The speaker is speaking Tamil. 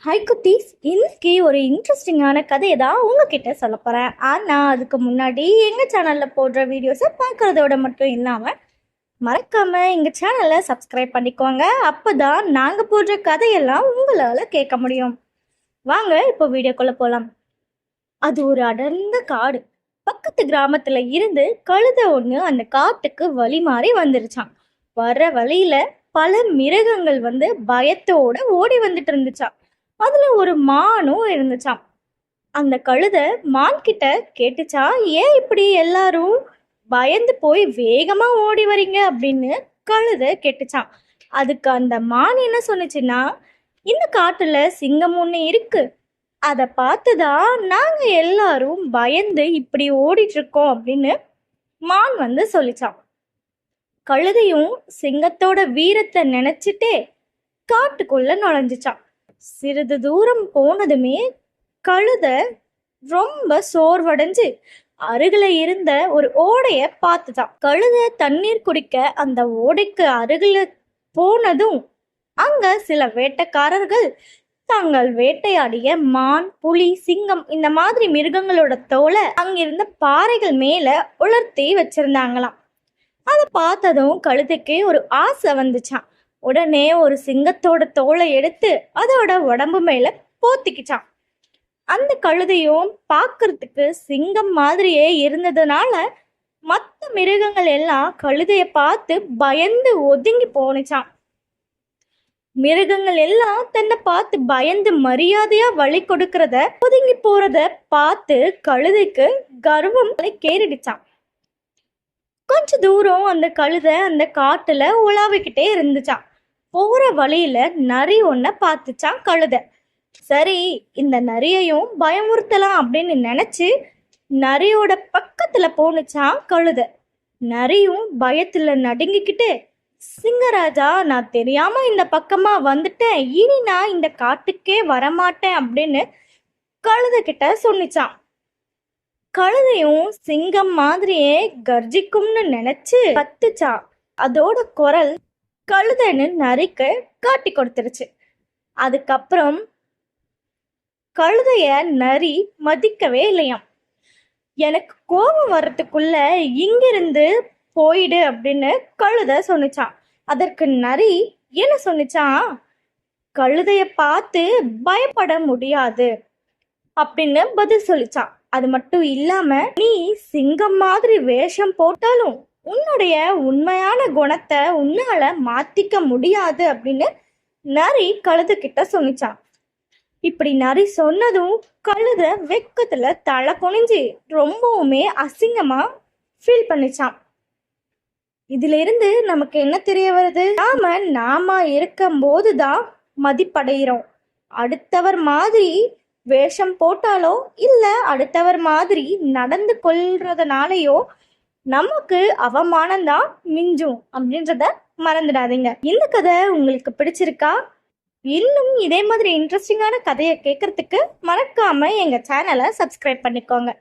ஹாய் குட்டீஸ், இன்னைக்கு ஒரு இன்ட்ரெஸ்டிங்கான கதையை தான் உங்ககிட்ட சொல்ல போகிறேன். ஆனால் அதுக்கு முன்னாடி எங்கள் சேனலில் போடுற வீடியோஸை பார்க்குறதோட மட்டும் இல்லாமல் மறக்காமல் எங்கள் சேனலை சப்ஸ்கிரைப் பண்ணிக்கோங்க. அப்போ தான் நாங்கள் போடுற கதையெல்லாம் உங்களால் கேட்க முடியும். வாங்க இப்போ வீடியோக்குள்ளே போகலாம். அது ஒரு அடர்ந்த காடு. பக்கத்து கிராமத்தில் இருந்து கழுதை ஒன்று அந்த காட்டுக்கு வழி மாறி வந்துருச்சான். வர்ற வழியில் பல மிருகங்கள் வந்து பயத்தோட ஓடி வந்துட்டு இருந்துச்சான். அதுல ஒரு மானும் இருந்துச்சாம். அந்த கழுதை மான் கிட்ட கேட்டுச்சா, ஏன் இப்படி எல்லாரும் பயந்து போய் வேகமா ஓடி வரீங்க அப்படின்னு கழுதை கேட்டுச்சான். அதுக்கு அந்த மான் என்ன சொன்னுச்சுன்னா, இந்த காட்டுல சிங்கம் ஒண்ணு இருக்கு, அதை பார்த்துதான் நாங்க எல்லாரும் பயந்து இப்படி ஓடிட்டு இருக்கோம் அப்படின்னு மான் வந்து சொல்லிச்சான். கழுதையும் சிங்கத்தோட வீரத்தை நினைச்சிட்டே காட்டுக்குள்ள நுழைஞ்சிச்சான். சிறிது தூரம் போனதுமே கழுதை ரொம்ப சோர்வடைஞ்சு அருகில இருந்த ஒரு ஓடைய பார்த்துதான். கழுதை தண்ணீர் குடிக்க அந்த ஓடைக்கு அருகில போனதும் அங்க சில வேட்டைக்காரர்கள் தாங்கள் வேட்டையாடிய மான், புலி, சிங்கம் இந்த மாதிரி மிருகங்களோட தோலை அங்கிருந்த பாறைகள் மேல உலர்த்தி வச்சிருந்தாங்களாம். அதை பார்த்ததும் கழுதைக்கு ஒரு ஆசை வந்துச்சான். உடனே ஒரு சிங்கத்தோட தோலை எடுத்து அதோட உடம்பு மேல போத்திக்கிச்சான். அந்த கழுதையும் பார்க்கறதுக்கு சிங்கம் மாதிரியே இருந்ததுனால மற்ற மிருகங்கள் எல்லாம் கழுதைய பார்த்து பயந்து ஒதுங்கி போனுச்சான். மிருகங்கள் எல்லாம் தன்னை பார்த்து பயந்து மரியாதையா வழி கொடுக்கறத ஒதுங்கி போறத பார்த்து கழுதைக்கு கர்வம் கேறிடுச்சான். கொஞ்ச தூரம் அந்த கழுதை அந்த காட்டுல உலாவிக்கிட்டே இருந்துச்சான். போற வழியில நரி ஒன்ன பார்த்துச்சான் கழுதை. சரி, இந்த நரியையும் பயமுறுத்தலாம் அப்படின்னு நினைச்சு நரியோட பக்கத்துல போனுச்சான் கழுதை. நரியும் பயத்துல நடுங்கிக்கிட்டு, சிங்கராஜா, நான் தெரியாம இந்த பக்கமா வந்துட்டேன், இனி நான் இந்த காட்டுக்கே வரமாட்டேன் அப்படின்னு கழுதை கிட்ட சொன்னிச்சான். கழுதையும் சிங்கம் மாதிரியே கர்ஜிக்கும்னு நினைச்சு கத்துச்சான். அதோட குரல் கழுதைன்னு நரிக்கு காட்டி கொடுத்துருச்சு. அதுக்கப்புறம் கழுதைய நரி மதிக்கவே இல்லையாம். எனக்கு கோபம் வர்றதுக்குள்ள இங்கிருந்து போயிடு அப்படின்னு கழுதை சொன்னிச்சான். அதற்கு நரி என்ன சொன்னிச்சான், கழுதைய பார்த்து பயப்பட முடியாது அப்படின்னு பதில் சொல்லிச்சான். அது மட்டும் இல்லாம, நீ சிங்கம் மாதிரி வேஷம் போட்டாலும் உன்னுடைய உண்மையான குணத்தை உன்னால மாத்திக்க முடியாது அப்படின்னு நரி கழுதை கிட்ட சொன்னிச்சான். இப்படி நரி சொன்னதும் கழுதை வெக்கத்துல தலை குனிஞ்சு ரொம்பவுமே அசிங்கமா ஃபீல் பண்ணிச்சான். இதுல இருந்து நமக்கு என்ன தெரிய வருது, நாம இருக்கும் போதுதான் மதிப்படைகிறோம். அடுத்தவர் மாதிரி வேஷம் போட்டாலோ இல்ல அடுத்தவர் மாதிரி நடந்து கொள்றதுனாலயோ நமக்கு அவமானம்தான் மிஞ்சும் அப்படின்றத மறந்துடாதீங்க. இந்த கதை உங்களுக்கு பிடிச்சிருக்கா? இன்னும் இதே மாதிரி இன்ட்ரெஸ்டிங்கான கதையை கேட்கறதுக்கு மறக்காம எங்க சேனலை சப்ஸ்கிரைப் பண்ணிக்கோங்க.